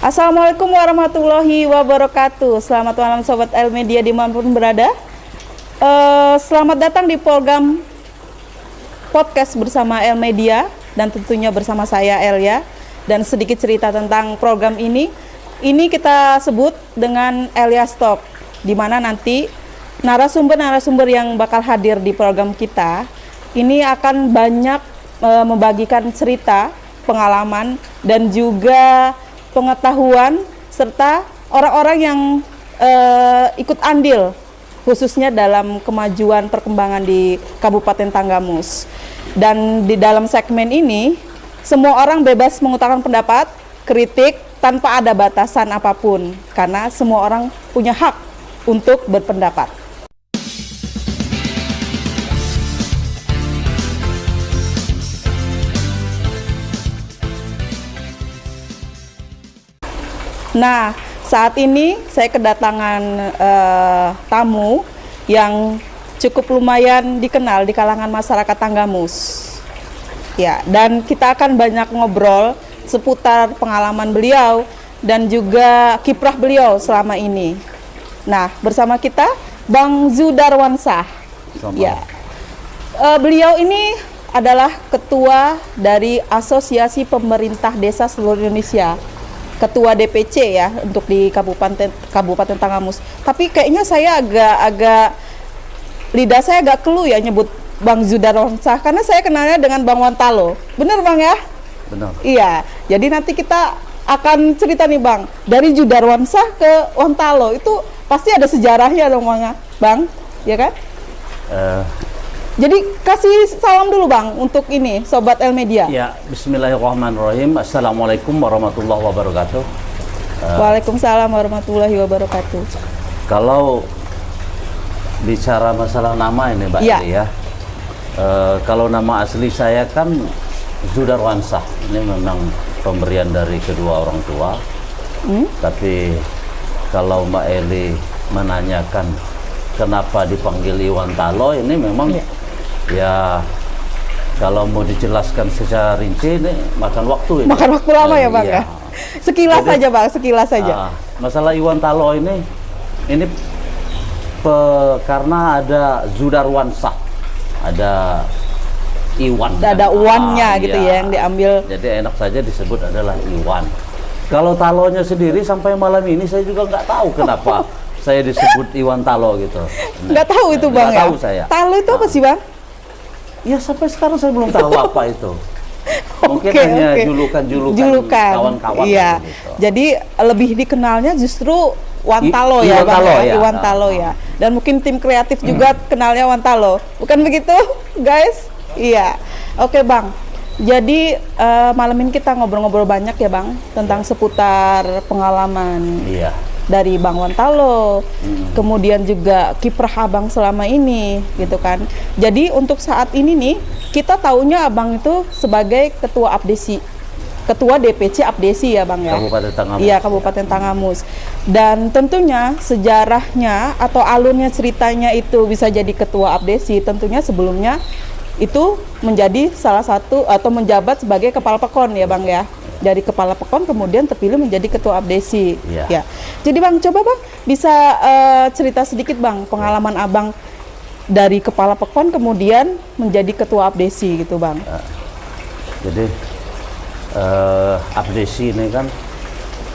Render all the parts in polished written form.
Assalamualaikum warahmatullahi wabarakatuh. Selamat malam Sobat El Media dimanapun berada. Selamat datang di program podcast bersama El Media dan tentunya bersama saya Elia. Dan sedikit cerita tentang program ini kita sebut dengan Elias Talk, di mana nanti narasumber-narasumber yang bakal hadir di program kita ini akan banyak membagikan cerita, pengalaman, dan juga pengetahuan serta orang-orang yang ikut andil khususnya dalam kemajuan perkembangan di Kabupaten Tanggamus. Dan di dalam segmen ini semua orang bebas mengutarakan pendapat, kritik tanpa ada batasan apapun karena semua orang punya hak untuk berpendapat. Nah, saat ini saya kedatangan tamu yang cukup lumayan dikenal di kalangan masyarakat Tanggamus. Ya, dan kita akan banyak ngobrol seputar pengalaman beliau dan juga kiprah beliau selama ini. Nah, bersama kita Bang Zudarwansah. Ya, beliau ini adalah ketua dari Asosiasi Pemerintah Desa Seluruh Indonesia. Ketua DPC ya untuk di Kabupaten Tanggamus. Tapi kayaknya saya agak lidah saya agak kelu ya nyebut Bang Zudarwansah karena saya kenalnya dengan Bang Wantalo. Bener Bang ya? Benar. Iya. Jadi nanti kita akan cerita nih Bang, dari Zudarwansah ke Wantalo itu pasti ada sejarahnya dong Bang ya? Bang, ya kan? Jadi kasih salam dulu Bang untuk ini Sobat El Media. Ya, bismillahirrahmanirrahim. Assalamualaikum warahmatullahi wabarakatuh. Waalaikumsalam warahmatullahi wabarakatuh. Kalau bicara masalah nama ini Mbak Eli ya, kalau nama asli saya kan Zudarwansah. Ini memang pemberian dari kedua orang tua. Tapi kalau Mbak Eli menanyakan kenapa dipanggil Iwantalo, ini memang ya kalau mau dijelaskan secara rinci ini makan waktu ini. Makan waktu lama ya Bang ya? Sekilas saja Bang, sekilas saja. Masalah Iwantalo ini karena ada Zudarwansah, ada Iwan. Ada uannya gitu ya yang diambil. Jadi enak saja disebut adalah Iwan. Kalau talonya sendiri sampai malam ini saya juga nggak tahu kenapa saya disebut Iwantalo gitu. Nggak tahu itu Bang ya? Tahu saya. Talo itu apa sih Bang? Ya sampai sekarang saya belum tahu apa itu. Mungkin hanya julukan kawan-kawan. Iya. Gitu. Jadi lebih dikenalnya justru Wantalo ya Bang ya? Iwantalo ya. Dan mungkin tim kreatif juga kenalnya Wantalo. Bukan begitu guys? Iya. Oke Bang. Jadi malam ini kita ngobrol-ngobrol banyak ya Bang tentang seputar pengalaman. Iya. Dari Bang Wantalo, kemudian juga kiprah Abang selama ini, gitu kan. Jadi untuk saat ini nih, kita taunya Abang itu sebagai ketua Abdesi, ketua DPC Abdesi ya Bang ya. Kabupaten Tanggamus. Iya, Kabupaten Tanggamus. Dan tentunya sejarahnya atau alurnya ceritanya itu bisa jadi ketua Abdesi, tentunya sebelumnya itu menjadi salah satu atau menjabat sebagai kepala pekon ya Bang ya. Dari kepala pekon kemudian terpilih menjadi ketua Abdesi. Ya. Jadi Bang, coba Bang bisa cerita sedikit Bang pengalaman Abang dari kepala pekon kemudian menjadi ketua Abdesi gitu Bang. Jadi Abdesi ini kan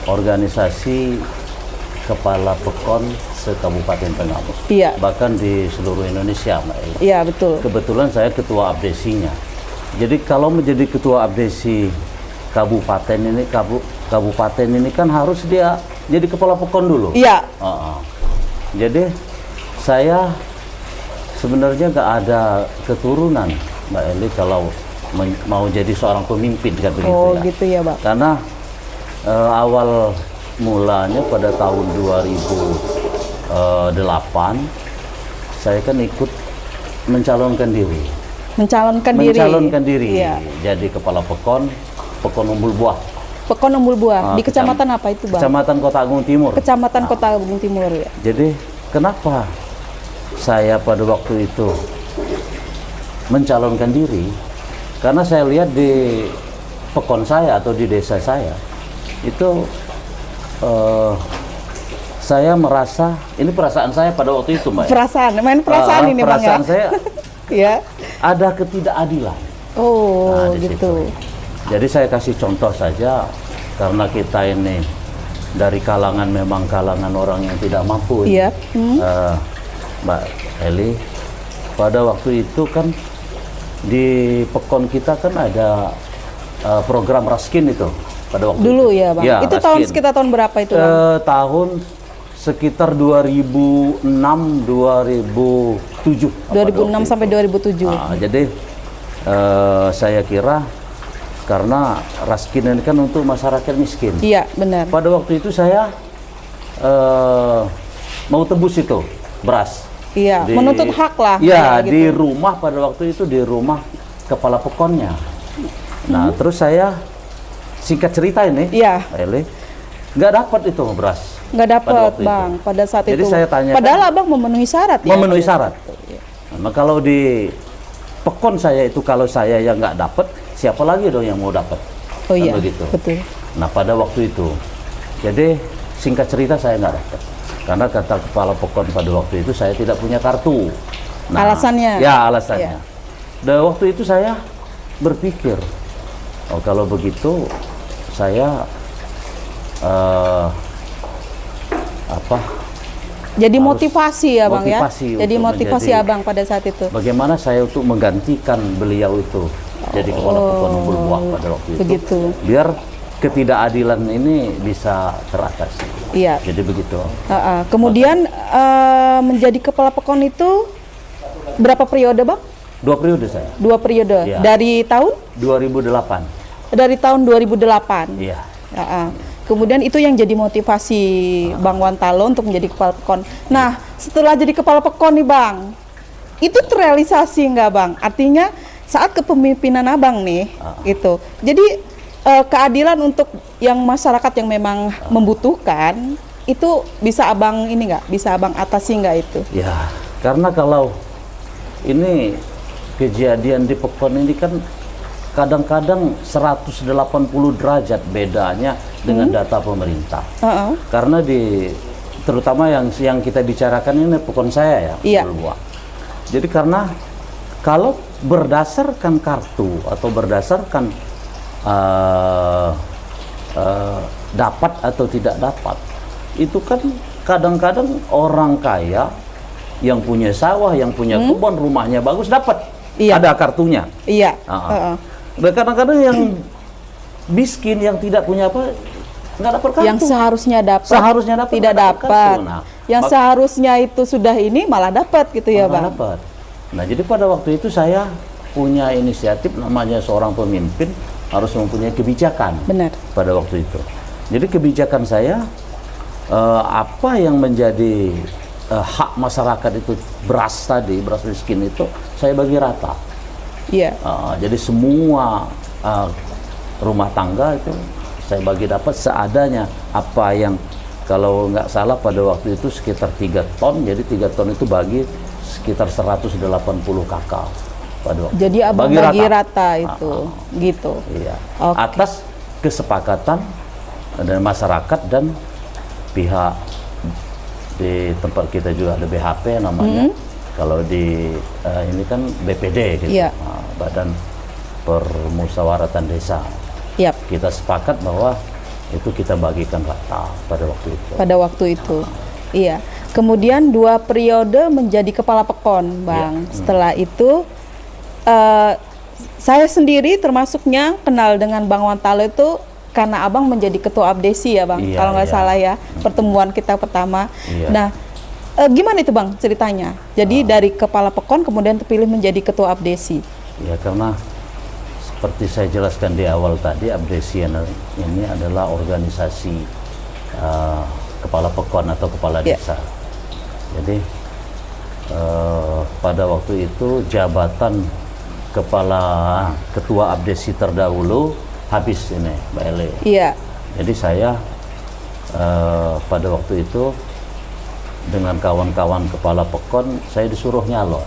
organisasi kepala pekon se-Kabupaten Tanggamus. Iya. Bahkan di seluruh Indonesia Mbak Eli. Iya betul. Kebetulan saya ketua Abdesinya. Jadi kalau menjadi ketua Abdesi kabupaten ini kan harus dia jadi kepala pekon dulu. Iya. Jadi saya sebenarnya nggak ada keturunan Mbak Eli kalau mau jadi seorang pemimpin kan begitu ya. Oh gitu ya Bang. Karena awal mulanya pada tahun 2008 saya kan ikut mencalonkan diri. Mencalonkan diri. Iya. Jadi kepala pekon Umbul Buah. Pekon Umbul Buah. Di kecamatan apa itu Bang? Kecamatan Kota Agung Timur. Kecamatan Kota Agung Timur ya. Jadi kenapa saya pada waktu itu mencalonkan diri? Karena saya lihat di pekon saya atau di desa saya itu saya merasa, ini perasaan saya pada waktu itu, Mbak. Main perasaan ini, Bang, ya? Perasaan saya Ya. ada ketidakadilan. Oh, di gitu. situ. Jadi saya kasih contoh saja, karena kita ini dari kalangan, memang kalangan orang yang tidak mampu. Iya. Mbak Eli, pada waktu itu kan di Pekon kita kan ada program Raskin itu pada waktu Dulu itu. ya, Bang. Ya, Itu sekitar tahun berapa itu, Bang? Tahun sekitar 2006, 2007. 2006 sampai 2007. Jadi saya kira karena Raskin ini kan untuk masyarakat miskin. Iya, benar. Pada waktu itu saya mau tebus itu beras. Iya, menuntut hak lah. Iya, gitu. di rumah pada waktu itu, di rumah kepala Pekonnya. Nah, terus saya singkat cerita ini, Iya. Eli, nggak dapat itu beras. Nggak dapat, waktu itu. Bang, pada saat Jadi itu. saya tanya, Padahal Abang memenuhi syarat ya? memenuhi syarat. Nah, kalau di Pekon saya itu, kalau saya yang nggak dapat, siapa lagi dong yang mau dapat? Oh Kan iya, begitu. betul. Nah, pada waktu itu, jadi singkat cerita saya nggak dapat. Karena kata kepala Pekon pada waktu itu, saya tidak punya kartu. Alasannya? Ya, alasannya. Ya. Dan waktu itu saya berpikir, oh kalau begitu saya Jadi motivasi ya, Bang, motivasi ya? Jadi untuk motivasi menjadi- Abang pada saat itu. bagaimana saya untuk menggantikan beliau itu jadi kepala Pekon Umbul Buah pada waktu itu. Begitu. Biar ketidakadilan ini bisa teratasi. Iya. Jadi begitu. Kemudian menjadi kepala Pekon itu berapa periode, Bang? 2 periode saya. 2 periode. Iya. Dari tahun? 2008. Dari tahun 2008. Iya. Kemudian itu yang jadi motivasi Bang Wantalo untuk menjadi kepala Pekon. Nah, setelah jadi kepala Pekon nih, Bang, itu terrealisasi nggak, Bang? Artinya saat kepemimpinan Abang nih, gitu. Jadi keadilan untuk yang masyarakat yang memang membutuhkan itu bisa Abang ini nggak? Bisa Abang atasi nggak itu? Ya, karena kalau ini kejadian di Pekon ini kan kadang-kadang 180 derajat bedanya dengan data pemerintah. Karena terutama yang kita bicarakan ini Pekon saya ya, Iya. Umbul Buah. Jadi karena kalau berdasarkan kartu atau berdasarkan dapat atau tidak dapat, itu kan kadang-kadang orang kaya yang punya sawah, yang punya kebun, rumahnya bagus dapat, Iya. ada kartunya. Iya. Dan kadang-kadang yang miskin, yang tidak punya apa, nggak dapat kartu. Yang seharusnya dapat, tidak nggak dapat dapat. kartu. Nah, Yang seharusnya itu sudah ini malah dapat gitu ya, nggak Bang? dapat. Nah, jadi pada waktu itu saya punya inisiatif, namanya seorang pemimpin harus mempunyai kebijakan. Benar. Pada waktu itu. Jadi kebijakan saya, apa yang menjadi hak masyarakat itu, beras tadi, beras miskin itu, saya bagi rata. Iya. Jadi semua rumah tangga itu saya bagi dapat seadanya. Apa yang kalau nggak salah pada waktu itu sekitar 3 ton, jadi 3 ton itu bagi sekitar 180 kakak pada waktu. Jadi itu. Abang bagi rata itu, gitu. Iya. Oke. Atas kesepakatan dari masyarakat dan pihak di tempat kita juga ada BHP namanya. Kalau di ini kan BPD gitu, Iya. Badan Permusyawaratan Desa. Yap. Kita sepakat bahwa itu kita bagikan rata pada waktu itu. Pada waktu itu. Iya. Kemudian 2 periode menjadi kepala Pekon, Bang. Setelah itu saya sendiri termasuknya kenal dengan Bang Wantalo itu karena Abang menjadi ketua Abdesi ya, Bang. Iya, Kalau nggak iya. salah ya, pertemuan kita pertama. Iya. Nah, gimana itu, Bang, ceritanya? Jadi dari kepala Pekon kemudian terpilih menjadi ketua Abdesi. Ya, karena seperti saya jelaskan di awal tadi, Abdesi ini adalah organisasi kepala Pekon atau kepala Iya. desa. Jadi pada waktu itu jabatan ketua Abdesi terdahulu habis ini, Mbak Ele. Iya. Jadi saya pada waktu itu dengan kawan-kawan kepala Pekon, saya disuruh nyalon.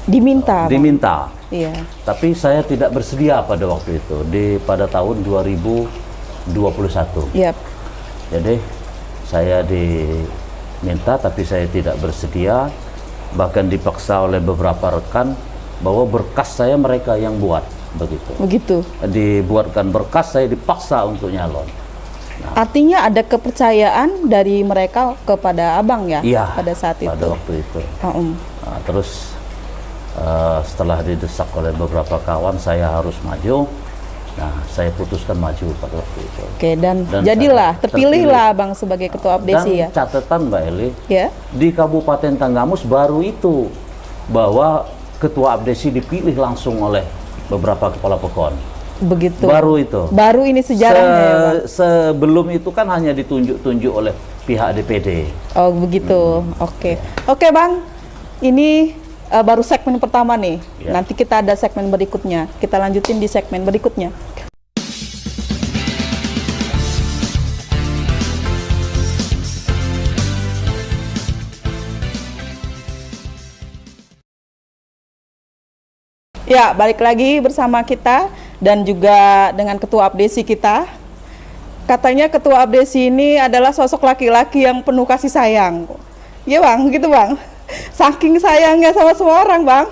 Diminta, Bang. Diminta. Iya. Tapi saya tidak bersedia pada waktu itu, pada tahun 2021. Yap. Jadi saya diminta tapi saya tidak bersedia, bahkan dipaksa oleh beberapa rekan bahwa berkas saya mereka yang buat, begitu. Dibuatkan berkas, saya dipaksa untuk nyalon. Artinya ada kepercayaan dari mereka kepada abang ya, Iya, pada saat itu. pada waktu itu. Oh, Nah, terus setelah didesak oleh beberapa kawan, saya harus maju. Nah, saya putuskan maju pada waktu itu. Oke, dan Dan jadilah, saya terpilihlah abang sebagai ketua Abdesi ya. Dan catatan Mbak Eli, Ya, di Kabupaten Tanggamus baru itu bahwa ketua Abdesi dipilih langsung oleh beberapa kepala pekon. begitu. Baru itu. Baru ini sejarahnya ya, Bang. Sebelum itu kan hanya ditunjuk-tunjuk oleh pihak DPD. Oh, begitu. Oke. Oke, Bang. Ini baru segmen pertama nih. Ya. Nanti kita ada segmen berikutnya. Kita lanjutin di segmen berikutnya. Ya, balik lagi bersama kita dan juga dengan ketua Abdesi kita. Katanya ketua Abdesi ini adalah sosok laki-laki yang penuh kasih sayang. Iya Bang, gitu Bang. Saking sayangnya sama semua orang Bang.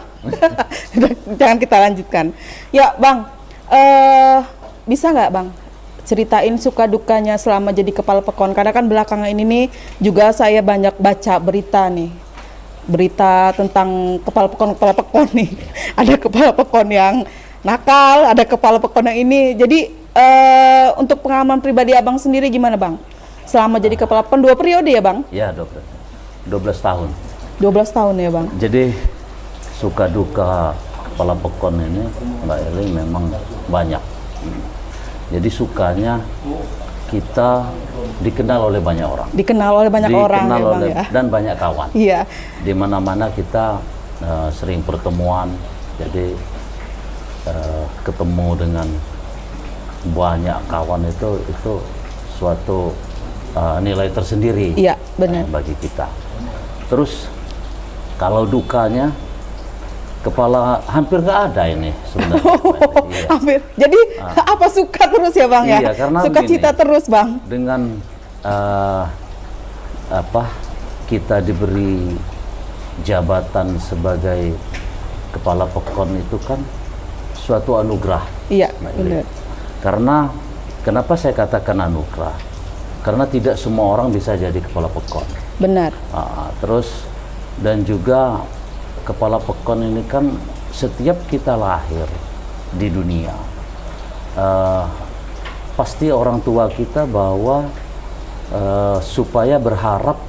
Jangan kita lanjutkan. Ya Bang, bisa nggak Bang ceritain suka dukanya selama jadi kepala pekon? Karena kan belakangan ini nih juga saya banyak baca berita nih. Berita tentang kepala pekon nih. Ada kepala pekon yang nakal, ada kepala pekon yang ini. Jadi untuk pengalaman pribadi abang sendiri gimana bang? Selama jadi kepala pekon 2 periode ya bang? Ya, 12 tahun. 12 tahun ya bang? Jadi suka duka kepala pekon ini Mbak Eli memang banyak. Jadi sukanya kita dikenal oleh banyak orang. Dikenal oleh banyak orang ya bang ya? Dan banyak kawan. Iya. Di mana-mana kita sering pertemuan, jadi ketemu dengan banyak kawan itu suatu nilai tersendiri. Iya, benar. Bagi kita. Terus kalau dukanya kepala hampir nggak ada ini sebenarnya. Iya. Hampir. Jadi apa suka terus ya bang ya? Iya, karena suka begini, cita terus bang. dengan kita diberi jabatan sebagai kepala pekon itu kan suatu anugerah. Iya, Mbak Eli. benar. Karena kenapa saya katakan anugerah? Karena tidak semua orang bisa jadi kepala pekon. Benar. Terus dan juga kepala pekon ini kan setiap kita lahir di dunia pasti orang tua kita bahwa supaya berharap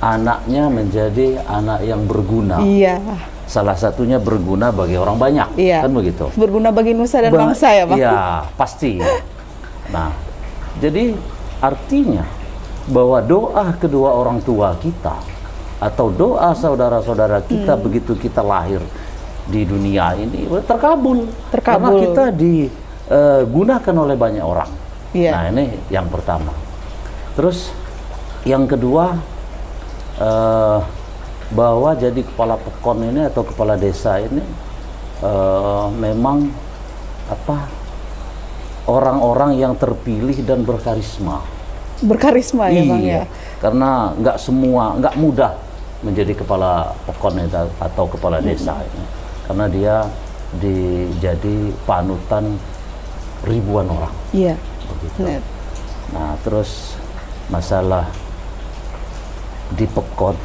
anaknya menjadi anak yang berguna. Iya. Salah satunya berguna bagi orang banyak, Iya. kan begitu? Berguna bagi nusa dan bangsa ya bang? Iya, pasti. Nah, jadi artinya bahwa doa kedua orang tua kita atau doa saudara-saudara kita begitu kita lahir di dunia ini terkabul. Karena kita digunakan oleh banyak orang. Iya. Nah, ini yang pertama. Terus yang kedua, bahwa jadi kepala pekon ini atau kepala desa ini memang orang-orang yang terpilih dan berkarisma. Berkarisma ya bang ya? Karena nggak mudah menjadi kepala pekon atau kepala desa ini, karena dia jadi panutan ribuan orang. Iya. Begitu. Benar. Nah, terus masalah di pekon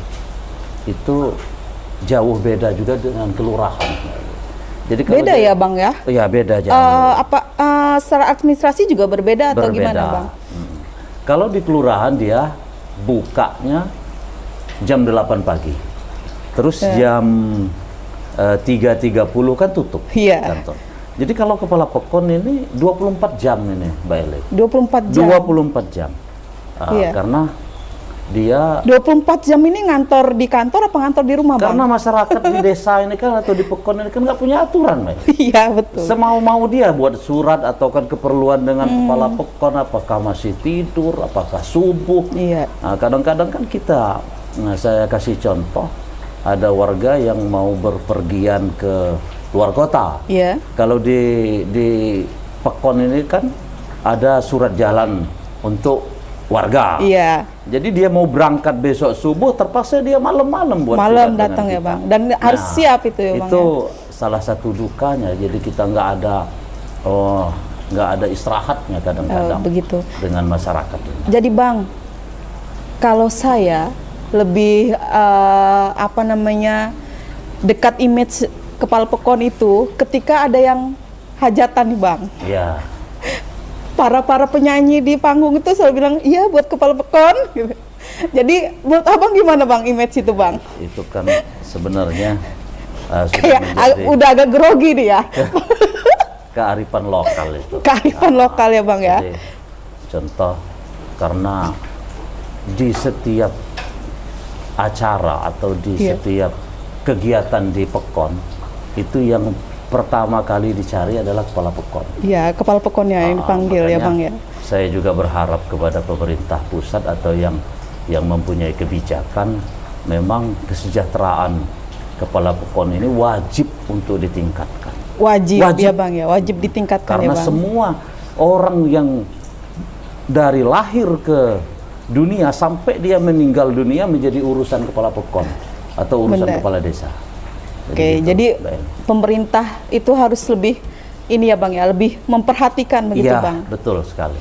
itu jauh beda juga dengan kelurahan. Jadi Beda ya bang ya? Iya, beda jauh. Secara administrasi juga berbeda atau gimana bang? Kalau di kelurahan dia bukanya jam 8 pagi. Terus jam 3.30 kan tutup kantor. Jadi kalau kepala pekon ini 24 jam ini Mbak Eli. 24 jam? 24 jam. Karena dia 24 jam ini ngantor di kantor apa ngantor di rumah bang? karena masyarakat di desa ini kan atau di pekon ini kan nggak punya aturan, Mbak. Iya betul. Semau-mau dia buat surat atau kan keperluan dengan kepala pekon, apakah masih tidur, apakah subuh. Iya. Nah, kadang-kadang kan saya kasih contoh, ada warga yang mau berpergian ke luar kota. Iya. Kalau di pekon ini kan ada surat jalan untuk warga. Iya. Jadi dia mau berangkat besok subuh, terpaksa dia malam-malam buat Malam surat datang dengan ya kita. Bang. Dan harus siap itu ya Bang. Itu Ya? salah satu dukanya. Jadi kita nggak ada istirahatnya kadang-kadang Begitu. dengan masyarakat ini. Jadi Bang, kalau saya lebih dekat image Kepala Pekon itu ketika ada yang hajatan nih Bang. Ya, Para penyanyi di panggung itu selalu bilang iya buat Kepala Pekon gitu. Jadi menurut Abang gimana Bang image itu Bang? itu kan sebenarnya sudah Kayak menjadi udah agak grogi nih ya. kearifan lokal itu. Kearifan lokal ya Bang ya. Jadi, contoh, karena di setiap acara atau di Iya. setiap kegiatan di Pekon, itu yang pertama kali dicari adalah Kepala Pekon. Iya, Kepala Pekonnya yang dipanggil ya Makanya Bang ya. Saya juga berharap kepada pemerintah pusat atau yang mempunyai kebijakan, memang kesejahteraan Kepala Pekon ini wajib untuk ditingkatkan. Wajib ya Bang ya, wajib ditingkatkan Karena ya Bang. semua orang yang dari lahir ke dunia sampai dia meninggal dunia menjadi urusan Kepala Pekon atau urusan Benar. kepala desa. Oke, gitu, jadi Mbak Eli. pemerintah itu harus lebih ini ya Bang ya, lebih memperhatikan begitu Iya, Bang. betul sekali.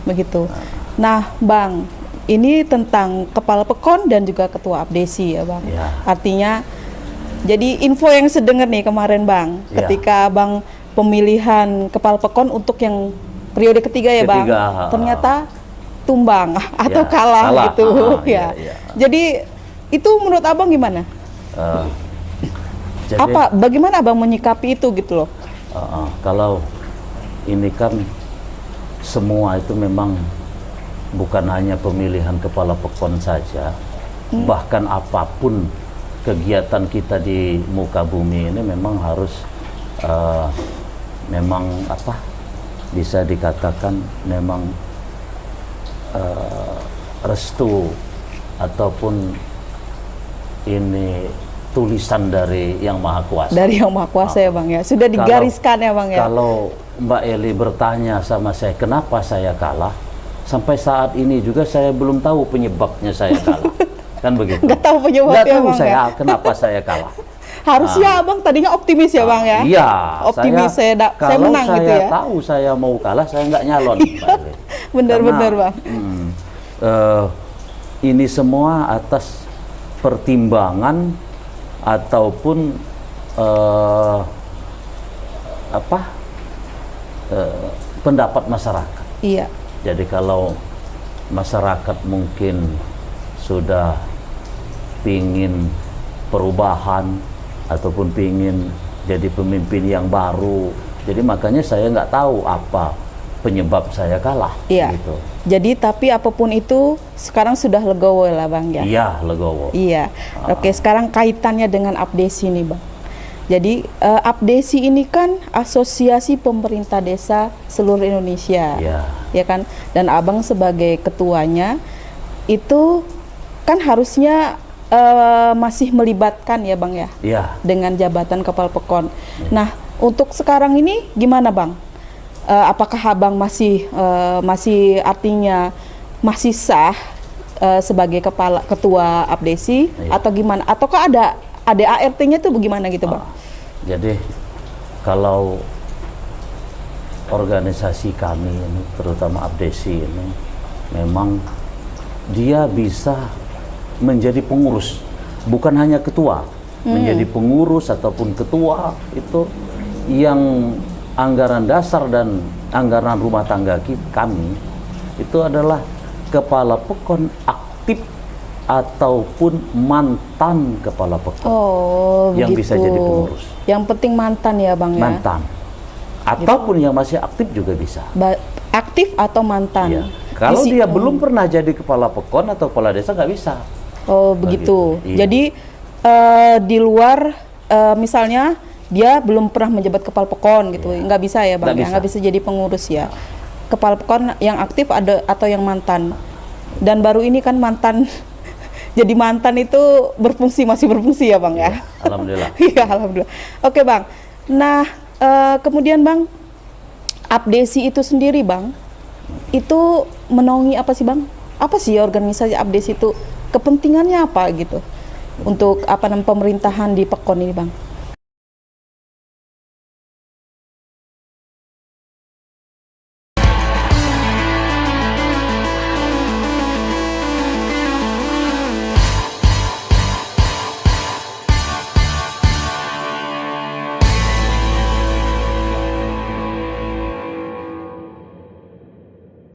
Begitu. Nah, Bang, ini tentang Kepala Pekon dan juga Ketua Abdesi ya Bang. Iya. Artinya, jadi info yang sedengar nih kemarin Bang, Iya. ketika Bang pemilihan Kepala Pekon untuk yang periode ketiga ya Bang, Ketiga, ternyata tumbang atau Ya, kalah salah. gitu Iya, ya. iya. Jadi itu menurut Abang gimana? Eh, jadi, Bagaimana Abang menyikapi itu gitu loh? kalau ini kan semua itu memang bukan hanya pemilihan Kepala Pekon saja, bahkan apapun kegiatan kita di muka bumi ini memang harus bisa dikatakan memang restu ataupun ini tulisan dari Yang Maha Kuasa. Dari Yang Maha Kuasa ya Bang ya. Sudah digariskan ya Bang ya. Kalau Mbak Eli bertanya sama saya kenapa saya kalah, sampai saat ini juga saya belum tahu penyebabnya saya kalah. Kan begitu. Nggak tahu penyebabnya Nggak tahu Bang saya ya. kenapa saya kalah. Harusnya Abang tadinya optimis ya Bang ya. Iya. Optimis saya kalau menang gitu ya. saya tahu saya mau kalah, saya nggak nyalon. Mbak Eli. Benar-benar Karena, Bang. Ini semua atas pertimbangan ataupun pendapat masyarakat. Iya. Jadi kalau masyarakat mungkin sudah pingin perubahan ataupun pingin jadi pemimpin yang baru, jadi makanya saya nggak tahu apa penyebab saya kalah. Iya. Gitu. Jadi tapi apapun itu sekarang sudah legowo lah Bang ya. Iya, legowo. Iya. Oke, sekarang kaitannya dengan Abdesi nih Bang. Jadi Abdesi ini kan asosiasi pemerintah desa seluruh Indonesia. Iya. Ya kan? Dan Abang sebagai ketuanya itu kan harusnya masih melibatkan ya Bang ya. Iya. Dengan jabatan Kepala Pekon. Nah, untuk sekarang ini gimana Bang? Apakah Abang masih artinya masih sah sebagai ketua Abdesi atau gimana? Ataukah ada ART-nya tuh bagaimana gitu Bang? Jadi kalau organisasi kami ini, terutama Abdesi ini, memang dia bisa menjadi pengurus, bukan hanya ketua, menjadi pengurus ataupun ketua itu yang anggaran dasar dan anggaran rumah tangga kami itu adalah Kepala Pekon aktif ataupun mantan Kepala Pekon yang Begitu. bisa jadi pengurus. Yang penting mantan ya Bang ya. Mantan. Ataupun yang masih aktif juga bisa. Aktif atau mantan. Iya. Kalau dia belum pernah jadi Kepala Pekon atau Kepala Desa nggak bisa. Oh begitu. Iya. Jadi di luar misalnya dia belum pernah menjabat Kepala Pekon gitu, nggak bisa ya Bang, nggak bisa jadi pengurus ya. Kepala Pekon yang aktif ada atau yang mantan. Dan baru ini kan mantan, jadi mantan itu masih berfungsi ya Bang ya. Alhamdulillah. Iya alhamdulillah. Oke Bang. Nah kemudian Bang, Abdesi itu sendiri Bang, itu menaungi apa sih Bang? Apa sih organisasi ABDES itu? Kepentingannya apa gitu? Untuk apa namanya pemerintahan di Pekon ini Bang?